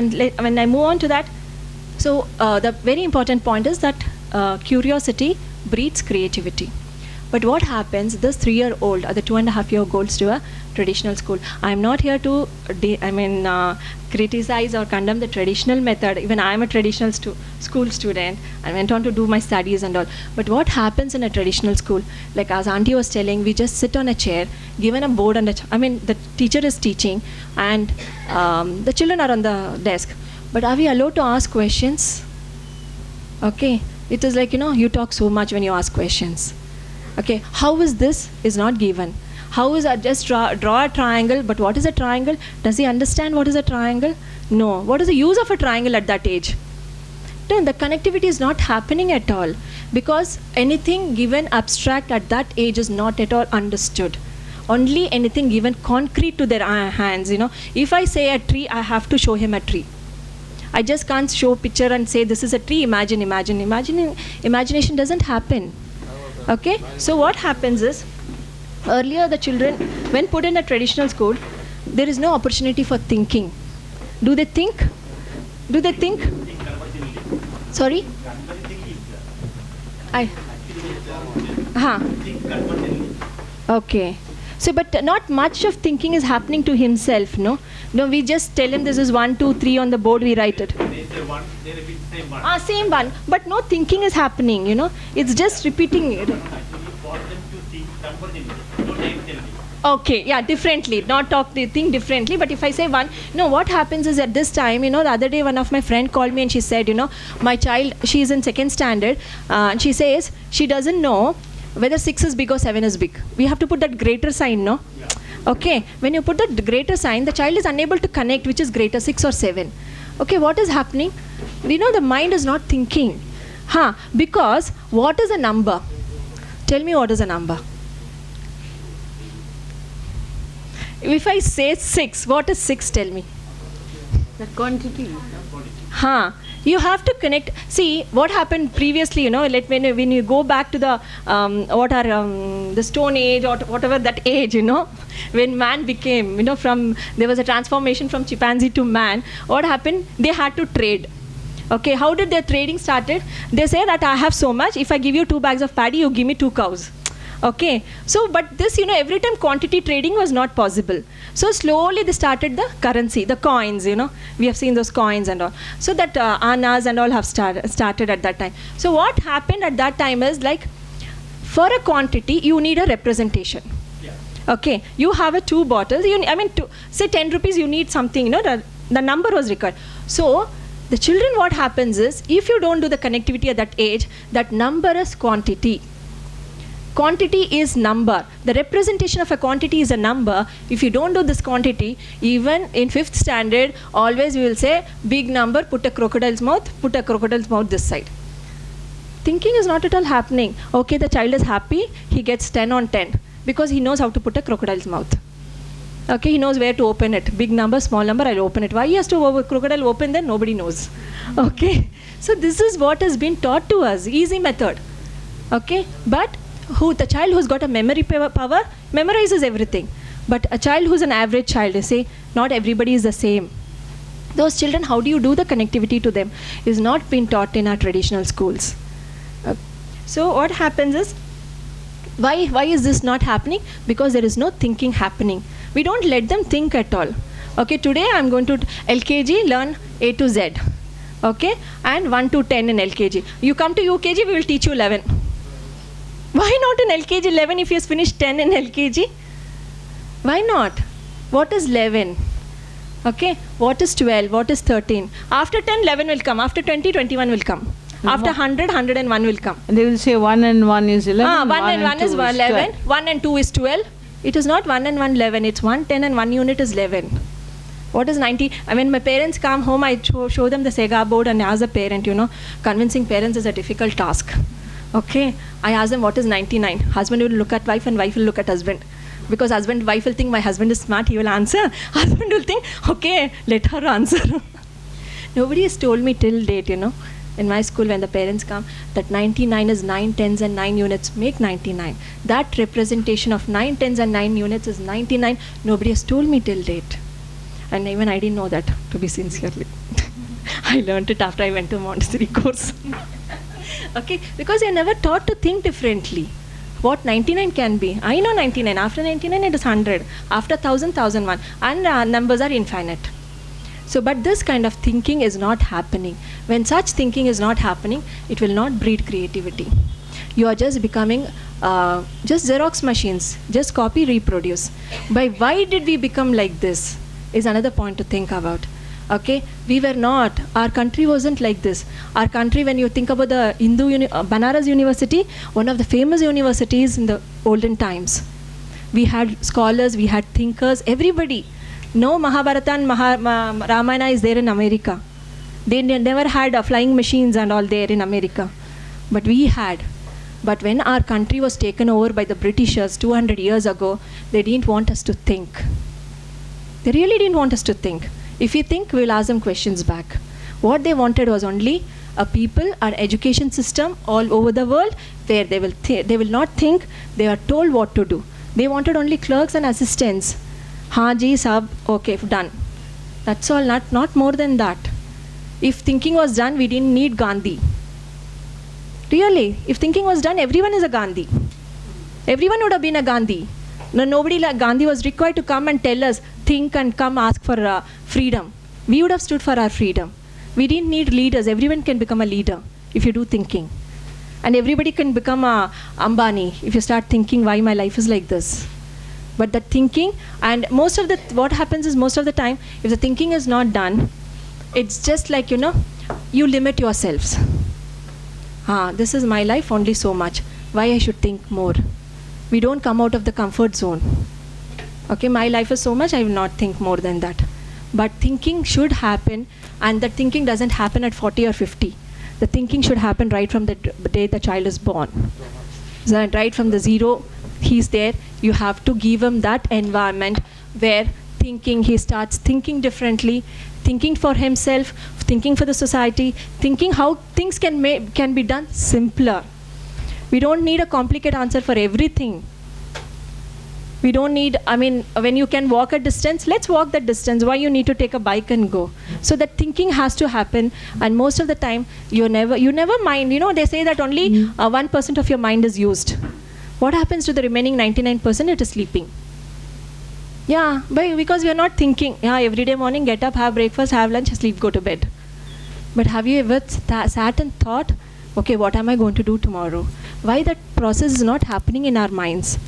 when I move on to that, so the very important point is that curiosity breeds creativity. But what happens, this 3-year-old or the 2.5-year goes to a traditional school. I'm not here to criticize or condemn the traditional method. Even I'm a traditional school student. I went on to do my studies and all. But what happens in a traditional school? Like as Auntie was telling, we just sit on a chair, given a board and the teacher is teaching and the children are on the desk. But are we allowed to ask questions? Okay. It is like, you talk so much when you ask questions. Okay, how is this is not given. How is that just draw a triangle, but what is a triangle? Does he understand what is a triangle? No. What is the use of a triangle at that age? Then the connectivity is not happening at all because anything given abstract at that age is not at all understood. Only anything given concrete to their hands, If I say a tree, I have to show him a tree. I just can't show picture and say this is a tree, imagine. Imagination doesn't happen. Okay, so what happens is, earlier the children, when put in a traditional school, there is no opportunity for thinking. Do they think? Sorry? Okay. So, but not much of thinking is happening to himself, no? No, we just tell him this is 1, 2, 3 on the board, we write it. They say one, they repeat the same one. Same one. But no thinking is happening, It's just repeating it. Actually, for them to think convergently, not diagonally. Okay, yeah, differently. Not think differently. But if I say one, what happens is at this time, the other day one of my friend called me and she said, my child, she is in 2nd standard, and she says she doesn't know whether 6 is big or 7 is big. We have to put that greater sign, no? Yeah. Okay, when you put the greater sign, the child is unable to connect which is greater, 6 or 7. Okay, what is happening? The mind is not thinking. Because what is a number? Tell me what is a number. If I say 6, what is 6? Tell me. The quantity. You have to connect. See, what happened previously, when you go back to the the Stone Age or whatever that age, when man became, there was a transformation from chimpanzee to man. What happened? They had to trade. Okay, how did their trading started? They say that I have so much. If I give you 2 bags of paddy, you give me 2 cows. Okay, so but this, every time quantity trading was not possible. So slowly they started the currency, the coins, we have seen those coins and all. So that annas and all have started at that time. So what happened at that time is like, for a quantity, you need a representation. Yeah. Okay, you have a 2 bottles, say 10 rupees, you need something, the number was required. So the children, what happens is, if you don't do the connectivity at that age, that number is quantity. Quantity is number. The representation of a quantity is a number. If you don't do this quantity, even in 5th standard, always we will say, big number, put a crocodile's mouth this side. Thinking is not at all happening. Okay, the child is happy, he gets 10 on 10 because he knows how to put a crocodile's mouth. Okay, he knows where to open it. Big number, small number, I'll open it. Why he has to crocodile open then? Nobody knows. Okay, so this is what has been taught to us, easy method. Okay, but the child who's got a memory power memorizes everything. But a child who's an average child, they say, not everybody is the same. Those children, how do you do the connectivity to them? Is not been taught in our traditional schools. So what happens is, why is this not happening? Because there is no thinking happening. We don't let them think at all. Okay, today I'm going to LKG learn A to Z. Okay, and 1 to 10 in LKG. You come to UKG, we will teach you 11. Why not in LKG 11 if he has finished 10 in LKG? Why not? What is 11? Okay, what is 12? What is 13? After 10, 11 will come. After 20, 21 will come. After 100, 101 will come. They will say 1 and 1 is 11. 1 and 1 is 11. 1 and 2 is 12. It is not 1 and 1 11. It's 1 10 and 1 unit is 11. What is 90? When my parents come home, I show them the Sega board, and as a parent, convincing parents is a difficult task. Okay, I ask them what is 99. Husband will look at wife and wife will look at husband. Because wife will think my husband is smart, he will answer. Husband will think, okay, let her answer. Nobody has told me till date, in my school when the parents come, that 99 is 9 tens and 9 units, make 99. That representation of 9 tens and 9 units is 99. Nobody has told me till date. And even I didn't know that, to be sincerely. I learned it after I went to Montessori course. Okay, because you're never taught to think differently. What 99 can be. I know 99. After 99, it is 100. After 1000, 1001. And numbers are infinite. So, but this kind of thinking is not happening. When such thinking is not happening, it will not breed creativity. You are just becoming just Xerox machines. Just copy, reproduce. Why did we become like this is another point to think about. Okay, we were not. Our country wasn't like this. Our country, when you think about the Banaras University, one of the famous universities in the olden times. We had scholars, we had thinkers, everybody. No Mahabharata and Ramayana is there in America. They never had flying machines and all there in America. But we had. But when our country was taken over by the Britishers 200 years ago, they didn't want us to think. They really didn't want us to think. If we think, we will ask them questions back. What they wanted was only a people, our education system all over the world, where they will not think, they are told what to do. They wanted only clerks and assistants. Haan ji, sab, okay, done. That's all, not more than that. If thinking was done, we didn't need Gandhi. Really, if thinking was done, everyone is a Gandhi. Everyone would have been a Gandhi. No, nobody like Gandhi was required to come and tell us, think and come ask for freedom. We would have stood for our freedom. We didn't need leaders. Everyone can become a leader if you do thinking. And everybody can become a Ambani if you start thinking why my life is like this. But the thinking, and what happens is most of the time, if the thinking is not done, it's just like, you limit yourselves. This is my life, only so much. Why I should think more? We don't come out of the comfort zone. Okay, my life is so much, I will not think more than that. But thinking should happen, and that thinking doesn't happen at 40 or 50. The thinking should happen right from the day the child is born. So right from the zero, he's there. You have to give him that environment where he starts thinking differently, thinking for himself, thinking for the society, thinking how things can be done simpler. We don't need a complicated answer for everything. We don't need, when you can walk a distance, let's walk that distance. Why you need to take a bike and go? So that thinking has to happen, and most of the time, you never mind. They say that only 1% of your mind is used. What happens to the remaining 99%? It is sleeping. Yeah, because we are not thinking. Yeah, every day morning, get up, have breakfast, have lunch, sleep, go to bed. But have you ever sat and thought, okay, what am I going to do tomorrow? Why that process is not happening in our minds?